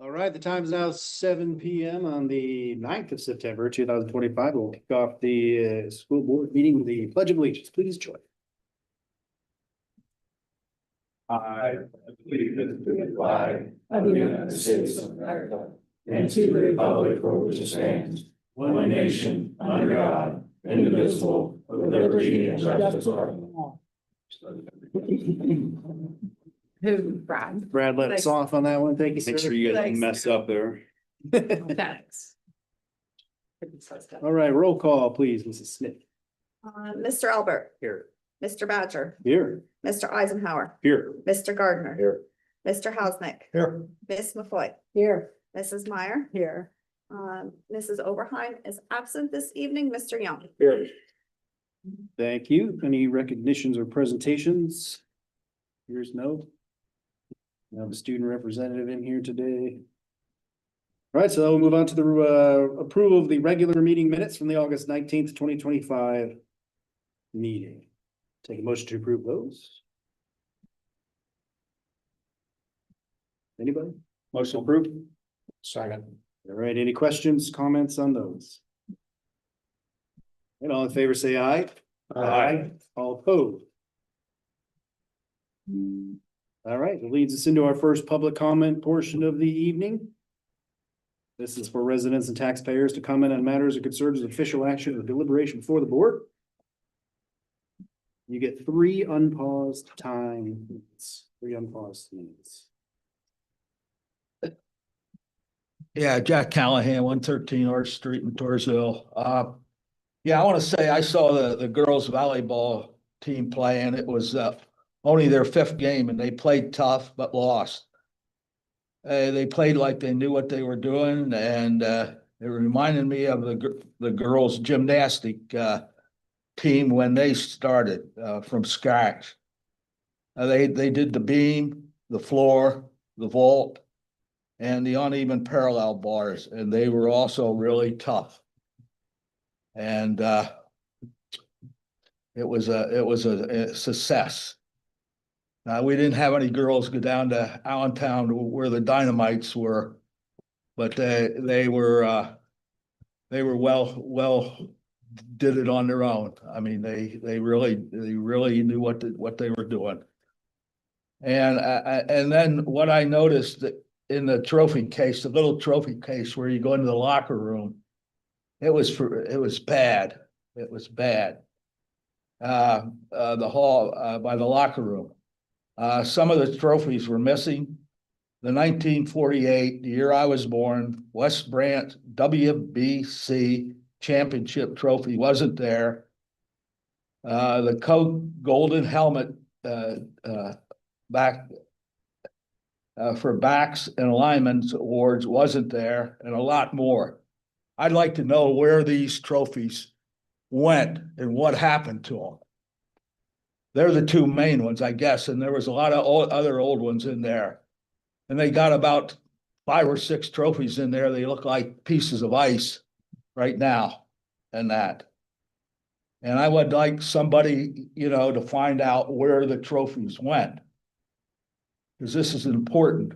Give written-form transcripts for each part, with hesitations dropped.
All right, the time is now 7 p.m. on the 9th of September, 2025. We'll kick off the school board meeting with the Pledge of Allegiance. Please join. I allegiance to the flag of the United States of America and to the republic for which it stands, one nation, under God, indivisible, with liberty and justice for all. Who, Brad? Brad let us off on that one. Thank you, sir. Make sure you guys don't mess up there. Thanks. All right, roll call, please, Mrs. Smith. Mr. Albert, Here. Mr. Badger, Here. Mr. Eisenhower, Here. Mr. Gardner. Here. Mr. Hausnick, Here. Miss McCoy, Here. Mrs. Meyer, Here. Mrs. Oberheim is absent this evening, Mr. Young. Here. Thank you. Any recognitions or presentations? Here's no. We have a student representative in here today. All right, so we'll move on to the approval of the regular meeting minutes from the August 19th, 2025 meeting. Take a motion to approve those. Anybody? Motion approved. Second. All right, any questions, comments on those? And all in favor, say aye. Aye. All opposed. All right, that leads us into our first public comment portion of the evening. This is for residents and taxpayers to comment on matters of concerns of official action or deliberation before the board. You get 3 unpaused times, 3 unpaused minutes. Yeah, Jack Callahan, 113 Arch Street in Torresville. Yeah, I want to say I saw the girls volleyball team play, and it was only their 5th game, and they played tough but lost. They played like they knew what they were doing, and it reminded me of the girls' gymnastic team when they started from scratch. They did the beam, the floor, the vault, and the uneven parallel bars, and they were also really tough. And it was a success. We didn't have any girls go down to Allentown where the Dynamites were, but they were well did it on their own. I mean, they really knew what they were doing. And then what I noticed that in the trophy case, the little trophy case where you go into the locker room, it was bad. It was bad. The hall by the locker room. Some of the trophies were missing. The 1948, the year I was born, West Branch WBC championship trophy wasn't there. The Coke Golden Helmet back for backs and linemen's awards wasn't there, and a lot more. I'd like to know where these trophies went and what happened to them. They're the 2 main ones, I guess, and there was a lot of other old ones in there. And they got about 5 or 6 trophies in there. They look like pieces of ice right now and that. And I would like somebody, to find out where the trophies went, because this is important.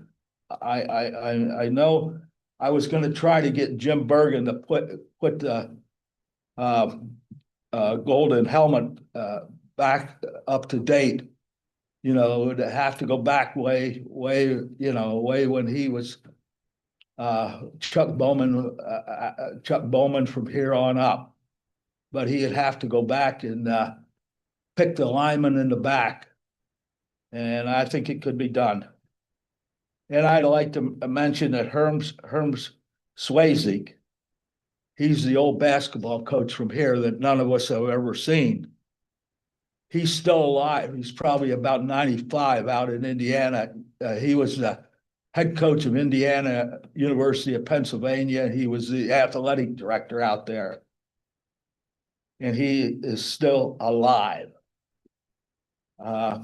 I know I was going to try to get Jim Bergen to put the golden helmet back up to date. Would have to go back way when he was Chuck Bowman from here on up. But he'd have to go back and pick the lineman in the back. And I think it could be done. And I'd like to mention that Herms Swayze, he's the old basketball coach from here that none of us have ever seen. He's still alive. He's probably about 95 out in Indiana. He was the head coach of Indiana University of Pennsylvania. He was the athletic director out there. And he is still alive. I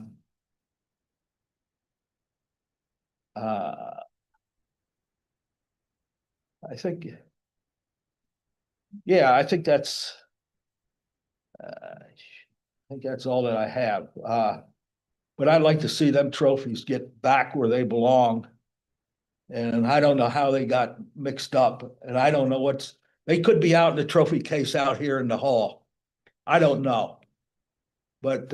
think that's all that I have. But I'd like to see them trophies get back where they belong. And I don't know how they got mixed up, and I don't know they could be out in the trophy case out here in the hall. I don't know. But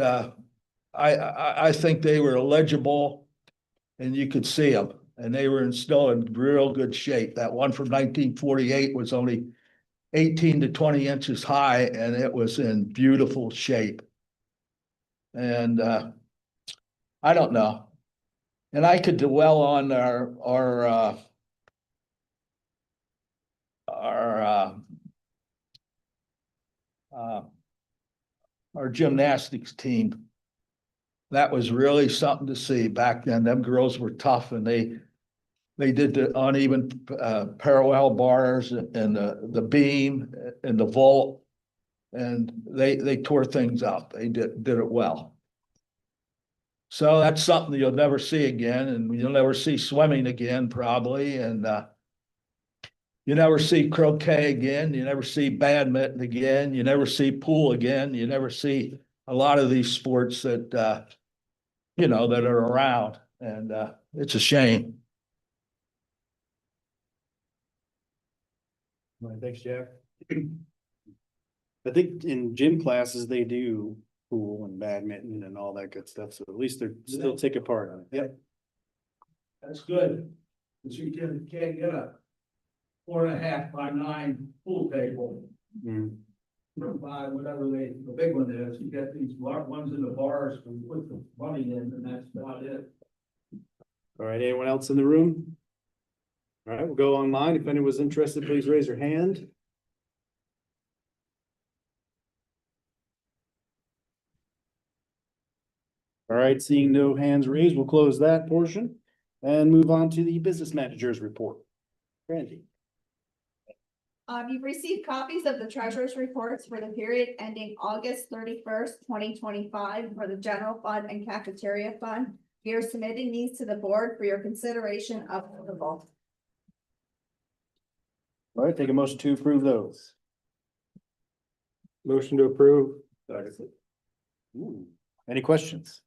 I think they were legible and you could see them, and they were still in real good shape. That one from 1948 was only 18 to 20 inches high, and it was in beautiful shape. And I don't know. And I could dwell on our uh, our gymnastics team. That was really something to see back then. Them girls were tough, and they did the uneven parallel bars and the beam and the vault, and they tore things up. They did it well. So that's something you'll never see again, and you'll never see swimming again, probably. And you never see croquet again. You never see badminton again. You never see pool again. You never see a lot of these sports that that are around, and it's a shame. All right, thanks, Jack. I think in gym classes, they do pool and badminton and all that good stuff, so at least they're still take a part on it. Yep. That's good, because you can't get a 4.5 by 9 pool table. Mm. By whatever the big one is, you get these ones in the bars and put the money in, and that's about it. All right, anyone else in the room? All right, we'll go online. If anyone's interested, please raise your hand. All right, seeing no hands raised, we'll close that portion and move on to the business manager's report. Randy. You've received copies of the treasurer's reports for the period ending August 31st, 2025 for the general fund and cafeteria fund. We are submitting these to the board for your consideration of approval. All right, take a motion to approve those. Motion to approve. Ooh, any questions?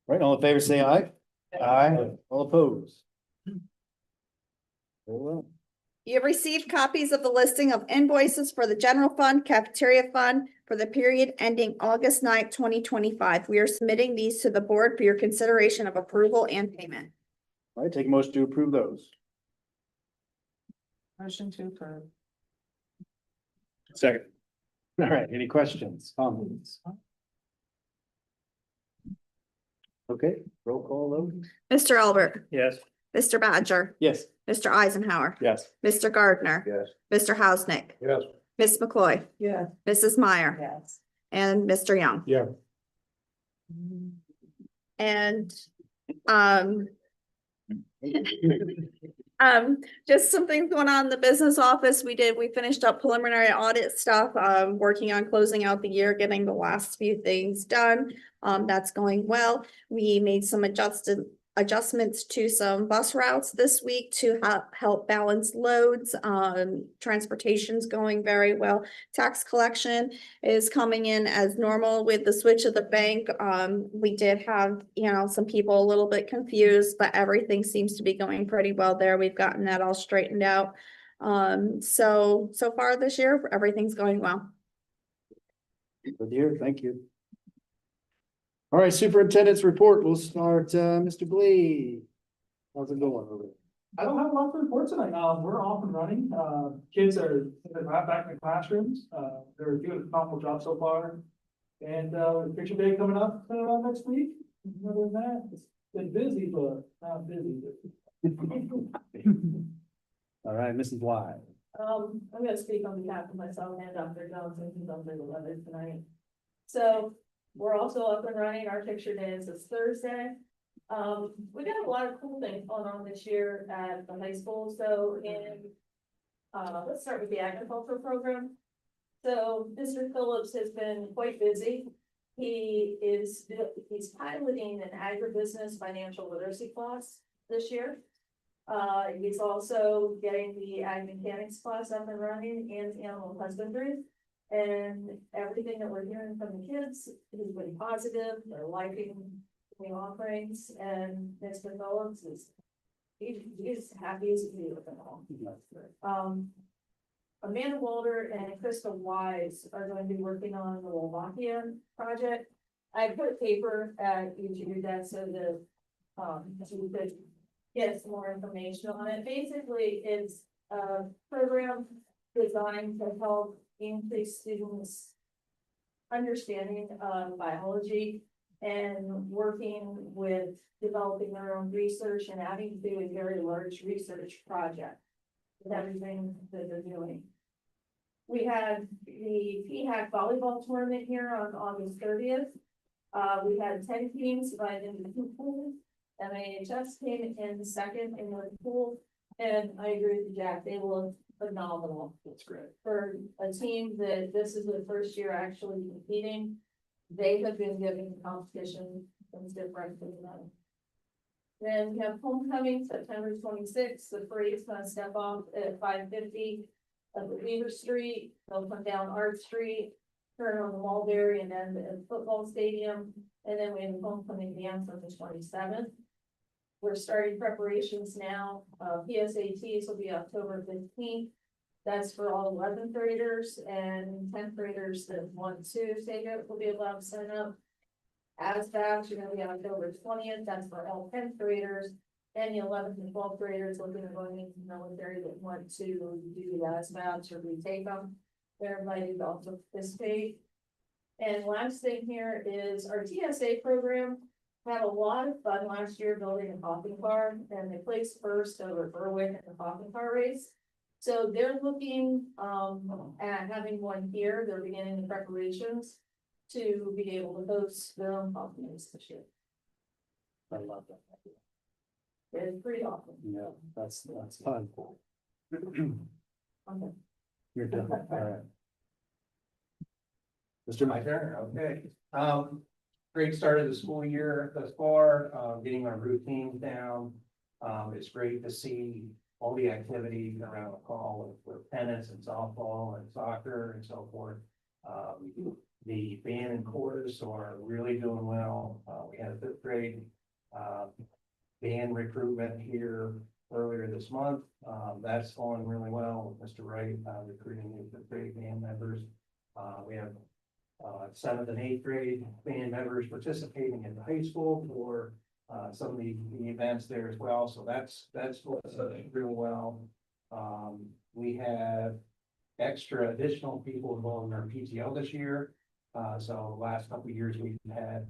All right, all in favor, say aye. Aye. All opposed? Very well. You have received copies of the listing of invoices for the general fund, cafeteria fund for the period ending August 9th, 2025. We are submitting these to the board for your consideration of approval and payment. All right, take a motion to approve those. Motion to approve. Second. All right, any questions, comments? Okay, roll call vote. Mr. Albert, Yes. Mr. Badger, Yes. Mr. Eisenhower, Yes. Mr. Gardner, Yes. Mr. Hausnick, Yes. Ms. McCoy, Yes. Mrs. Meyer, Yes. and Mr. Young. Yeah. And, just some things going on in the business office. We finished up preliminary audit stuff, working on closing out the year, getting the last few things done. That's going well. We made some adjustments to some bus routes this week to help balance loads. Transportation's going very well. Tax collection is coming in as normal with the switch of the bank. We did have, some people a little bit confused, but everything seems to be going pretty well there. We've gotten that all straightened out. So far this year, everything's going well. Good to hear, thank you. All right, superintendent's report. We'll start, Mr. Glee. How's it going over there? I don't have a lot to report tonight. We're off and running. Kids are back in the classrooms. They're doing a phenomenal job so far. And picture day coming up next week. Other than that, it's been busy, but not busy. All right, Mrs. Y. I'm gonna speak on behalf of myself and Dr. Johnson, who's under the weather tonight. So we're also up and running. Our picture day is this Thursday. We got a lot of cool things going on this year at the high school. So let's start with the agriculture program. So Mr. Phillips has been quite busy. He's piloting an agribusiness financial literacy class this year. He's also getting the ag mechanics class up and running and animal husbandry. And everything that we're hearing from the kids is really positive. They're liking the offerings, and Mr. Phillips is he's happy as a bee with them all. Amanda Walder and Krista Wise are going to be working on the Slovakian project. I put a paper at each of your desks so that, so you could get some more information on it. Basically, it's a program designed to help increase students' understanding of biology and working with developing their own research and having to do a very large research project with everything that they're doing. We had the PHAC volleyball tournament here on August 30th. We had 10 teams divided into 2 pools. MAHS came in second in the pool, and I agree with Jack, they look phenomenal. That's great. For a team that this is the first year actually competing, they have been giving the competition some different from them. Then we have homecoming, September 26th, the parade's gonna step off at 5:50 of the Weaver Street, they'll come down Art Street, turn on the Mulberry and then the football stadium, and then we have homecoming dance on the 27th. We're starting preparations now, PSATs will be October 15th. That's for all 11th graders and 10th graders that want to take it will be allowed to sign up. ASVABs are gonna be on October 20th, that's for all 10th graders and the 11th and 12th graders looking at going into the military that want to do the ASVABs or retake them. They're invited to also participate. And last thing here is our TSA program had a lot of fun last year building a hopping car, and they placed first over Berwick in the hopping car race. So they're looking at having one here. They're beginning the preparations to be able to host their own hopping race this year. I love that. It's pretty awesome. Yeah, that's fun. Okay. You're done, all right. Mr. My Mike. turn, okay. Great start of the school year thus far, getting our routines down. It's great to see all the activity around the call with tennis and softball and soccer and so forth. The band and chorus are really doing well. We had a 5th grade band recruitment here earlier this month. That's going really well with Mr. Wright, recruiting new 5th grade band members. We have 7th and 8th grade band members participating in the high school for some of the events there as well. So that's going real well. We have extra additional people involved in our PTO this year. So the last couple of years we've had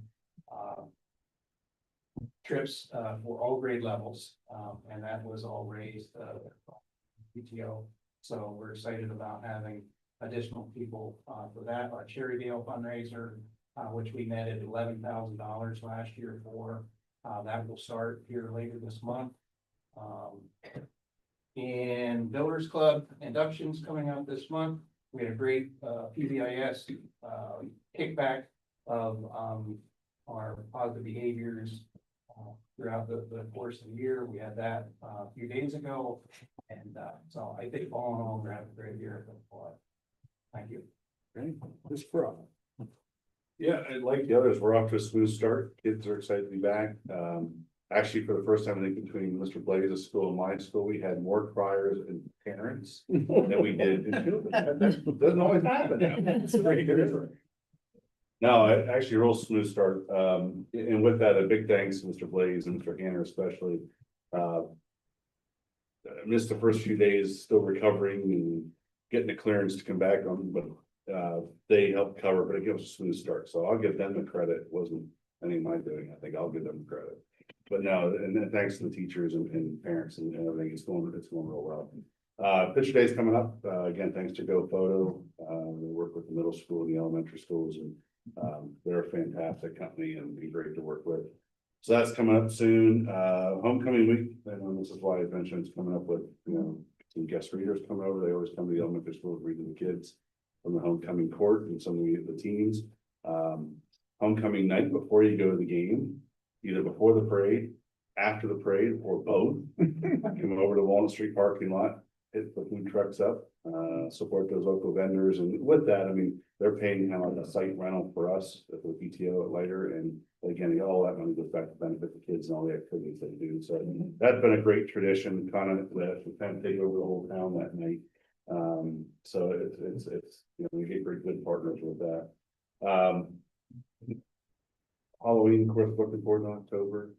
trips for all grade levels, and that was all raised PTO. So we're excited about having additional people for that. Our Cherrydale fundraiser, which we netted $11,000 last year for, that will start here later this month. And Builders Club inductions coming up this month. We had a great PBIS kickback of our positive behaviors throughout the course of the year. We had that a few days ago, and so I think all in all, we're having a great year. Thank you. Great. Ms. Brock. Yeah, and like the others, we're off to a smooth start. Kids are excited to be back. Actually, for the first time, I think between Mr. Blaze's school and my school, we had more criers and parents than we did in children. That doesn't always happen. It's pretty good. No, actually, real smooth start. And with that, a big thanks to Mr. Blaze and Mr. Hanner especially. Missed the first few days, still recovering and getting the clearance to come back on, but they helped cover, but it gives us a smooth start. So I'll give them the credit. It wasn't any of my doing. I think I'll give them the credit. But no, and then thanks to the teachers and parents and everything. It's going real well. Picture Day is coming up. Again, thanks to Go Photo. We work with the middle school and the elementary schools, and they're a fantastic company and be great to work with. So that's coming up soon. Homecoming week, and this is why I mentioned it's coming up with, some guest readers coming over. They always come to the elementary school to read to the kids from the homecoming court and some of the teens. Homecoming night before you go to the game, either before the parade, after the parade, or both. Come over to Walnut Street parking lot, hit the food trucks up, support those local vendors, and with that, I mean, they're paying kind of like a site rental for us for the PTO at Lighter, and again, all that money goes back to benefit the kids and all the activities they do, so that's been a great tradition, kind of, that we kind of take over the whole town that night. So it's, you know, we get very good partners with that. Halloween, of course, looking forward to October.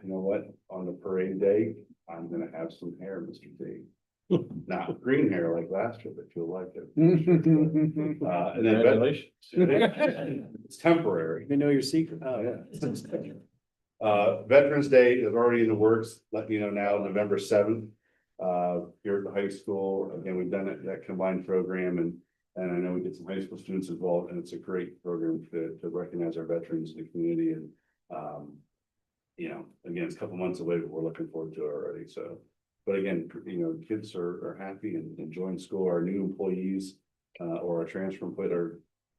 You know what, on the parade day, I'm gonna have some hair, Mr. D. Not green hair like last year, but you'll like it. And then it's temporary. You know your secret. Oh, yeah. Veterans Day is already in the works, let you know now, November 7th. Here at the high school, again, we've done that combined program, and I know we get some high school students involved, and it's a great program to recognize our veterans in the community, and you know, again, it's a couple months away, but we're looking forward to it already, so. But again, you know, kids are happy and enjoying school. Our new employees or our transfer employees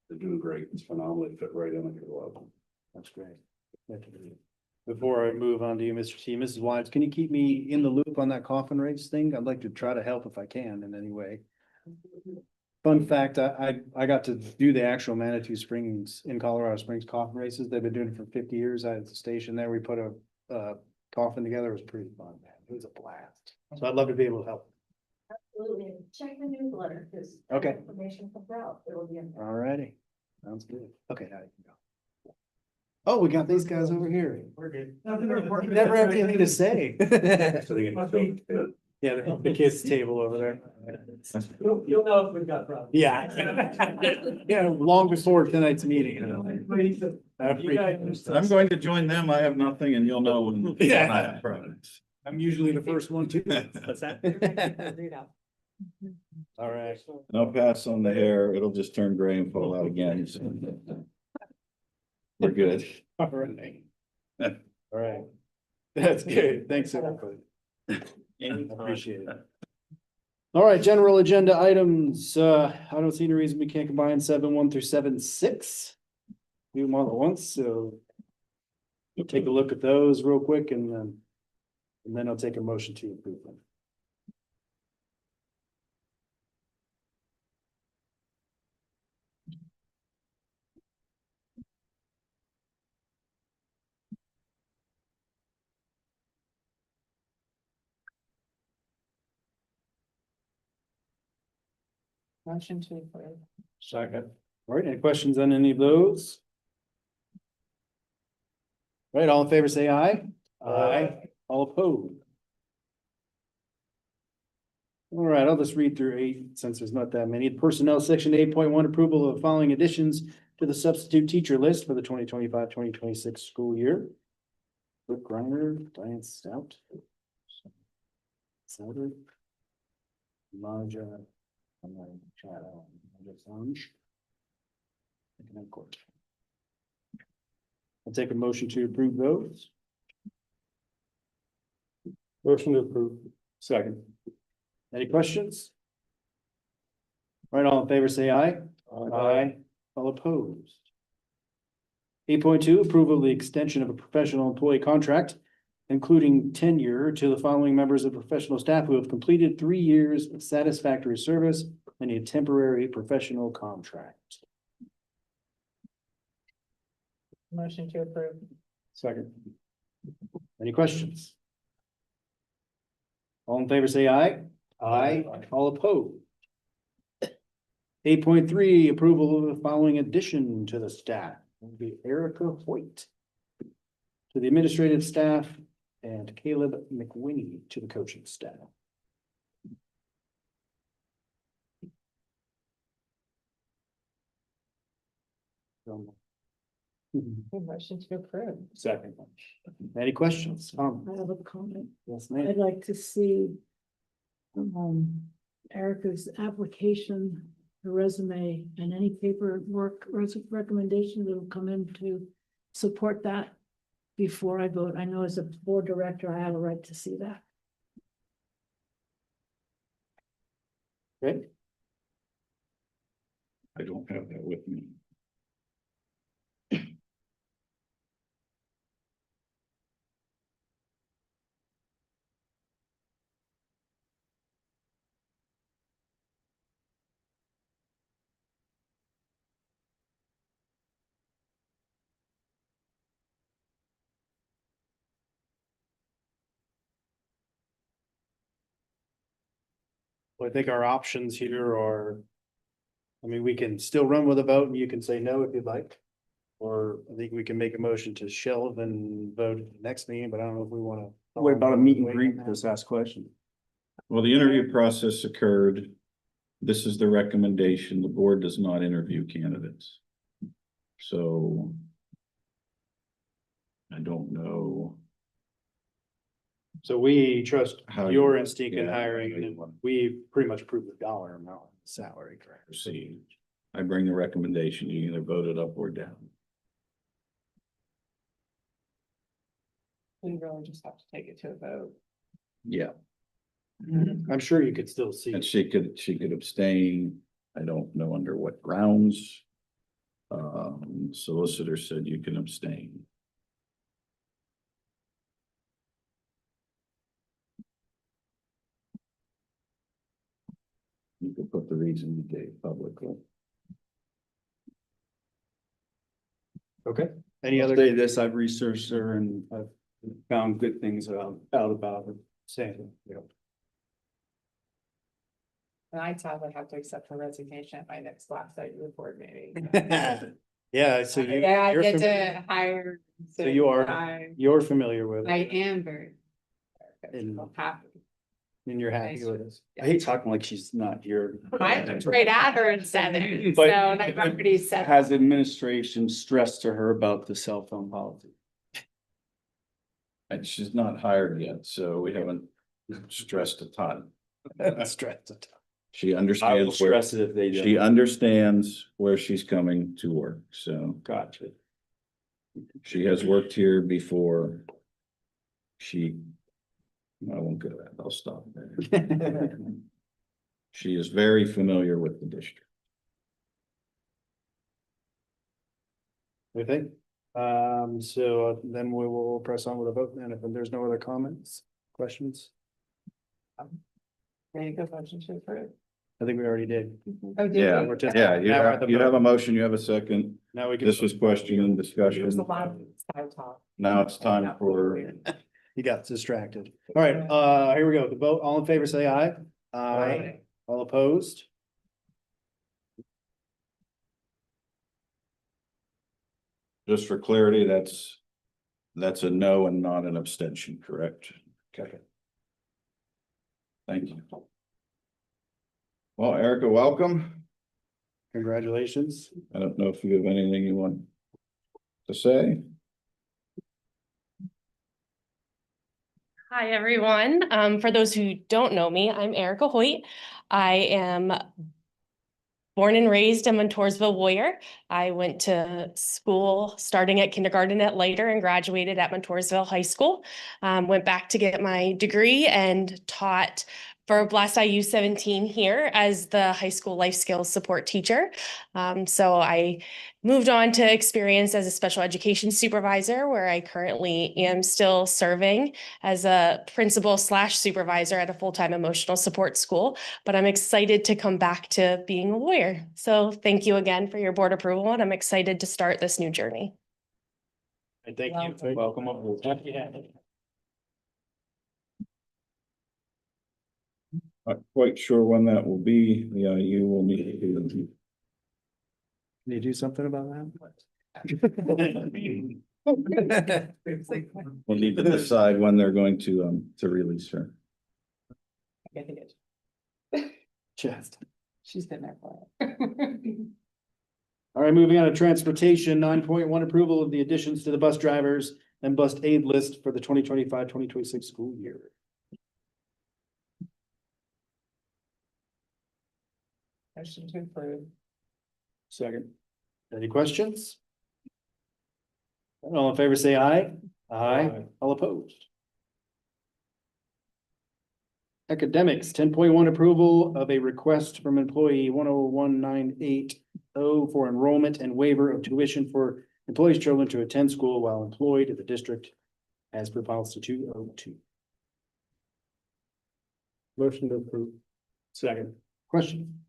they're doing great. It's phenomenal. They fit right in like a glove. That's great. Before I move on to you, Mr. T, Mrs. Wines, can you keep me in the loop on that coffin race thing? I'd like to try to help if I can in any way. Fun fact, I got to do the actual Manitou Springs in Colorado Springs coffin races. They've been doing it for 50 years. I had the station there. We put a coffin together. It was pretty fun, man. It was a blast. So I'd love to be able to help. Absolutely, check the newsletter, because. Okay. Information comes out, it will be in there. All righty. Sounds good. Okay, now you can go. Oh, we got these guys over here. We're good. Never have anything to say. Yeah, the kids' table over there. You'll know if we've got problems. Yeah. Yeah, long before tonight's meeting. I'm going to join them. I have nothing and you'll know when. Yeah. I have problems. I'm usually the first one too. What's that? All right. And I'll pass on the hair. It'll just turn gray and fall out again. So. We're good. All right. All right. That's good. Thanks, everybody. Appreciate it. All right, general agenda items. I don't see any reason we can't combine 7.1 through 7.6. Do them all at once, so we'll take a look at those real quick and then I'll take a motion to approve them. Motion to approve. Second. All right, any questions on any of those? All right, all in favor, say aye. Aye. All opposed? All right, I'll just read through 8 since there's not that many. Personnel section 8.1, approval of the following additions to the substitute teacher list for the 2025-2026 school year. Rick Reiner, Diane Stout. Souter. Maja. Shadow. I'll take a motion to approve those. Motion to approve. Second. Any questions? All right, all in favor, say aye. Aye. All opposed? 8.2, approval of the extension of a professional employee contract, including tenure to the following members of professional staff who have completed 3 years of satisfactory service in a temporary professional contract. Motion to approve. Second. Any questions? All in favor, say aye. Aye. All opposed? 8.3, approval of the following addition to the staff. Will be Erica Hoyt to the administrative staff and Caleb McWinney to the coaching staff. Motion to approve. Second. Any questions? I have a comment. Yes, ma'am. I'd like to see Erica's application, her resume, and any paperwork recommendation that will come in to support that before I vote. I know as a board director, I have a right to see that. Great. I don't have that with me. I think our options here are. I mean, we can still run with a vote and you can say no if you'd like. Or I think we can make a motion to shelve and vote at the next meeting, but I don't know if we wanna. What about a meet and greet, just ask questions? Well, the interview process occurred. This is the recommendation. The board does not interview candidates. So. I don't know. So we trust How your you- instinct in yeah, hiring, how you and want- we pretty much approved the dollar amount of salary, correct? Proceed. I bring the recommendation, you either vote it up or down. We really just have to take it to a vote. Yeah, I'm sure you could still see. and she could abstain. I don't know under what grounds. Solicitor said you can abstain. You could put the reason you gave publicly. Okay, any I'll other? say this, I've researched her and I've found good things out about her. Same, yeah. And I sadly have to accept her resignation at my next last site board meeting. Yeah, so you. Yeah, I you're get fam- to hire. So you are, I you're familiar with I it am very. And- Happy. and you're happy with it. I hate talking like she's not here. I looked right at her and said it, so But- and I've already said. Has administration stressed to her about the cell phone policy? And she's not hired yet, so we haven't stressed a ton. Stressed it. She I will understands where, stress it if they she do. understands where she's coming to work, so Gotcha. she has worked here before. I won't go that, I'll stop there. She is very familiar with the district. I think, so then we will press on with a vote, and if there's no other comments, questions, There you go, motion to approve. I think we already did. Oh, did Yeah, we? We're just- yeah, you Now we're at the have, you have vote. a motion, you have a second. Now we can. This was question and discussion. There's a lot of side talk. Now it's time for, You got distracted. All right, here we go. The vote, all in favor, say aye. Aye. All opposed? just for clarity, that's a no and not an abstention, correct? Okay. Thank you. Well, Erica, welcome. Congratulations. I don't know if you have anything you want to say. Hi, everyone. For those who don't know me, I'm Erica Hoyt. I am born and raised in Montoursville, Warrior. I went to school starting at kindergarten at Leiter and graduated at Montoursville High School. Went back to get my degree and taught for Blast IU 17 here as the high school life skills support teacher. So I moved on to experience as a special education supervisor, where I currently am still serving as a principal / supervisor at a full-time emotional support school. But I'm excited to come back to being a lawyer. So thank you again for your board approval, and I'm excited to start this new journey. I thank you. Welcome aboard. Happy to have you. Not quite sure when that will be. The IU will need to. Can you do something about that? We'll need to decide when they're going to release her. I think it's, Just. she's been there for All right, moving on to transportation, 9.1 approval of the additions to the bus drivers and bus aid list for the 2025-2026 school year. motion to approve. Second. Any questions? All in favor, say aye. Aye. All opposed? Academics, 10.1 approval of a request from employee 101980 for enrollment and waiver of tuition for employees' children to attend school while employed at the district as per policy 202. Motion to approve. Second. Question?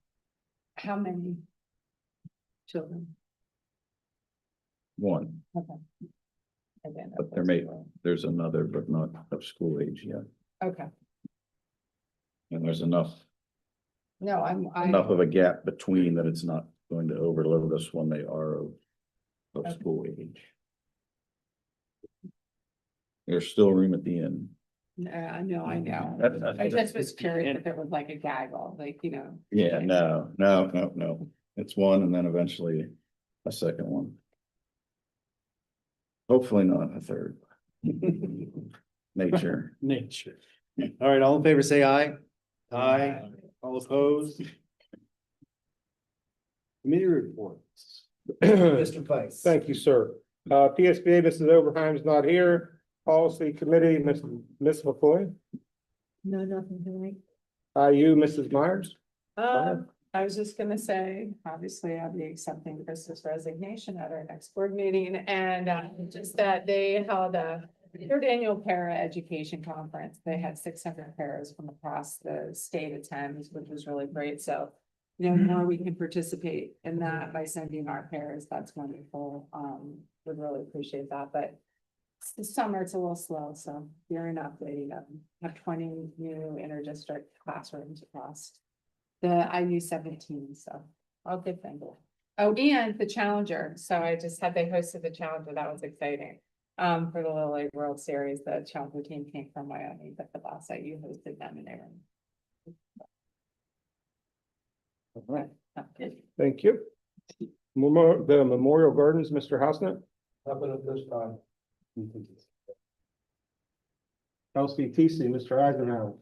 How many children? One, Again, but there's another, but not of school age yet. okay, And there's enough No, enough of a gap between that it's not going to overload us when they are of school age. There's still room at the end. I know. That's- I just was curious if it was like a gaggle, like, you know. Yeah, no. It's one and then eventually a second one. Hopefully not a third. Nature. Nature. All right, all in favor, say aye. Aye. All opposed? Committee reports. Mr. Price. Thank you, sir. PSBA, Mrs. Oberheim's not here. Policy Committee, Ms. McCoy. No, nothing tonight. You, Mrs. Myers. I was just gonna say, obviously, I'll be accepting Chris's resignation at our next board meeting, and just that they held a third annual para education conference. They had 600 paras from across the state attend, which was really great. So, you know, the more we can participate in that by sending our paras, that's wonderful. Would really appreciate that, but this summer it's a little slow, so gearing up, they have 20 new interdistrict classrooms across the IU 17, so all good things. Oh, and the Challenger, so I just had, they hosted the Challenger, that was exciting. For the Little League World Series, the Challenger team came from Wyoming, but the last IU hosted them in there. All right. Thank you. The Memorial Gardens, Mr. Hausnet. Nothing at this time. LCTC, Mr. Eisenhower.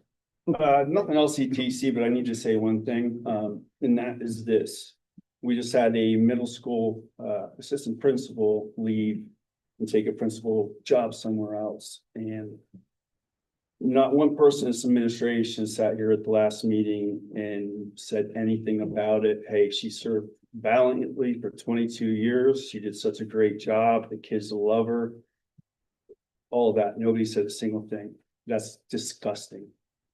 Nothing LCTC, but I need to say one thing, and that is this. We just had a middle school assistant principal leave and take a principal job somewhere else, and not one person in this administration sat here at the last meeting and said anything about it. Hey, she served valiantly for 22 years. She did such a great job. The kids love her. All of that. Nobody said a single thing. That's disgusting.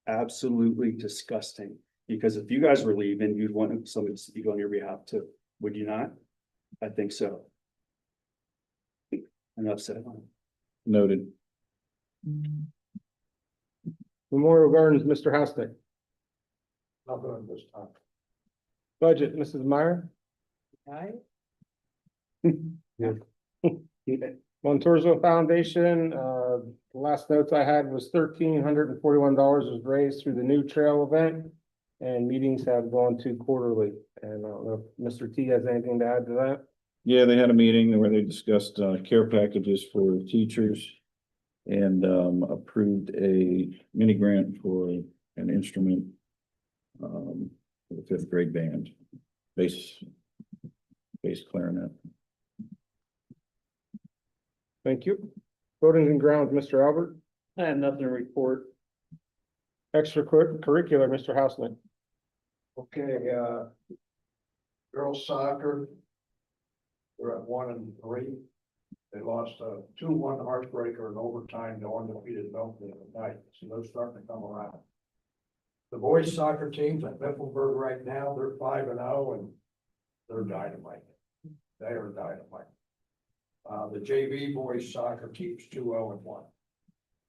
Absolutely disgusting. Because if you guys were leaving, you'd want somebody to speak on your behalf too. Would you not? I think so. Enough said. Noted. Memorial Gardens, Mr. Hausnet. Nothing at this time. Budget, Mrs. Meyer. Right? Montorzo Foundation, the last notes I had was $1,341 was raised through the new trail event. And meetings have gone to quarterly. And I don't know if Mr. T has anything to add to that. Yeah, they had a meeting where they discussed care packages for teachers and approved a mini grant for an instrument for the 5th grade band, bass clarinet. Thank you. Buildings and grounds, Mr. Albert. I have nothing to report. Extracurricular, Mr. Hausman. Okay, girls soccer. We're at 1-3. They lost a 2-1 heartbreaker in overtime to undefeated Milton tonight, so they're starting to come around. The boys soccer teams at Mifflinburg right now, they're 5-0 and they're dynamite. They are dynamite. The JV boys soccer team's 2-0-1.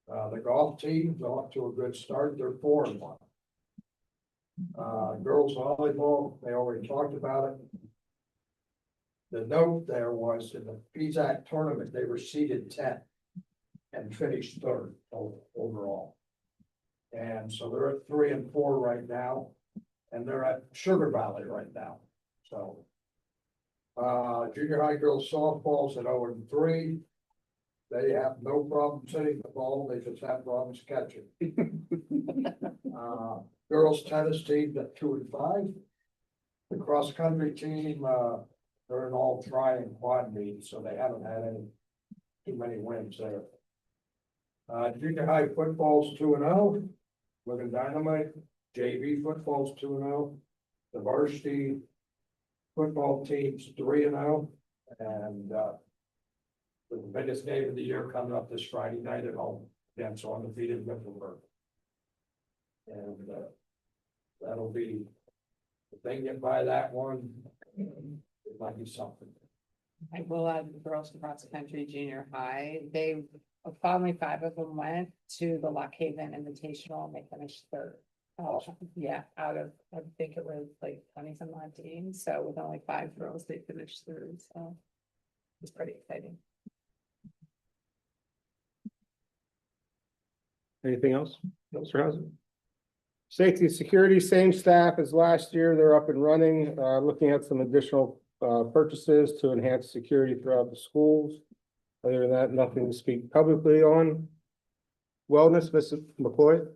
The golf team's off to a good start, they're 4-1. Girls volleyball, they already talked about it. The note there was in the PZAC tournament, they were seeded 10th and finished 3rd overall. And so they're at 3 and 4 right now, and they're at Sugar Valley right now. So junior high girls softball's at 0-3. They have no problem hitting the ball, they just have problems catching. Girls tennis team at 2-5. The cross country team, they're in all try and quad meets, so they haven't had too many wins there. Junior high football's 2-0, looking dynamite. JV football's 2-0. The varsity football team's 3-0, and the biggest game of the year coming up this Friday night at home against undefeated Mifflinburg. And that'll be, if they get by that one, it might be something. I will add the girls cross country junior high. They finally 5 of them went to the Lock Haven Invitational and they finished 3rd. Yeah, out of, I think it was like 20 some odd teams, so with only 5 girls, they finished through, so. It's pretty exciting. Anything else? Mr. Hauser? Safety and security, same staff as last year. They're up and running, looking at some additional purchases to enhance security throughout the schools. Other than that, nothing to speak publicly on. Wellness, Mrs. McCoy.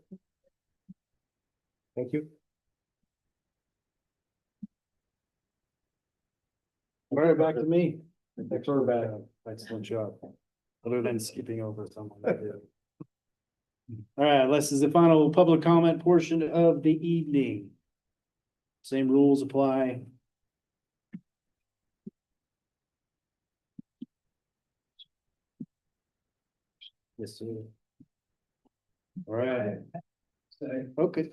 Thank you. All right, back to me. Thanks for that. Excellent job. Other than skipping over someone. that did. All right, this is the final public comment portion of the evening. Same rules apply. Yes, sir. All right. Okay.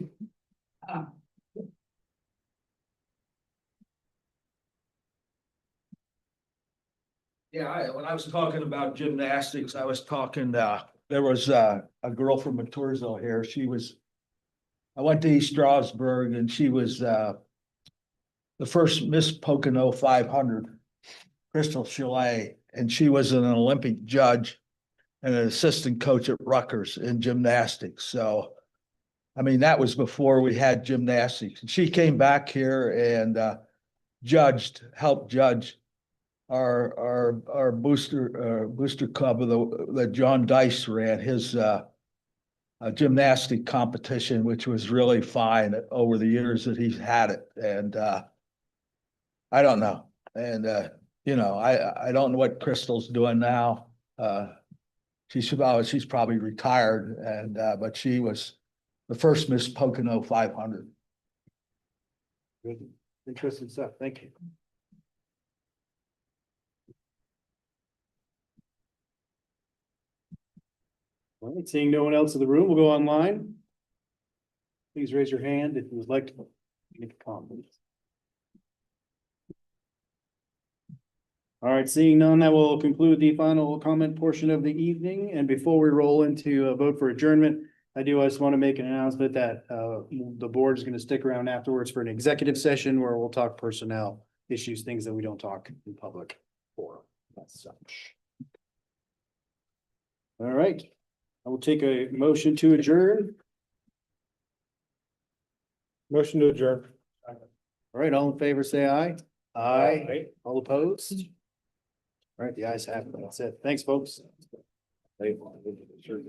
Yeah, when I was talking about gymnastics, I was talking, there was a girl from Matursville here. I went to East Stroudsburg and she was the first Miss Pocono 500, Crystal Chalet, and she was an Olympic judge and an assistant coach at Rutgers in gymnastics. So, I mean, that was before we had gymnastics. And she came back here and helped judge our booster club that John Dice ran, his a gymnastic competition, which was really fine over the years that he's had it. And I don't know. And I don't know what Crystal's doing now. She's probably retired, and but she was the first Miss Pocono 500. Good. Interesting stuff. Thank you. All right, seeing no one else in the room, we'll go online. Please raise your hand if you would like to make a comment. All right, seeing none, that will conclude the final comment portion of the evening. And before we roll into a vote for adjournment, I just want to make an announcement that the board is going to stick around afterwards for an executive session where we'll talk personnel issues, things that we don't talk in public for as such. All right, I will take a motion to adjourn. Motion to adjourn. All right, all in favor, say aye. Aye. All opposed? All right, the ayes have it. That's it. Thanks, folks. Thank you.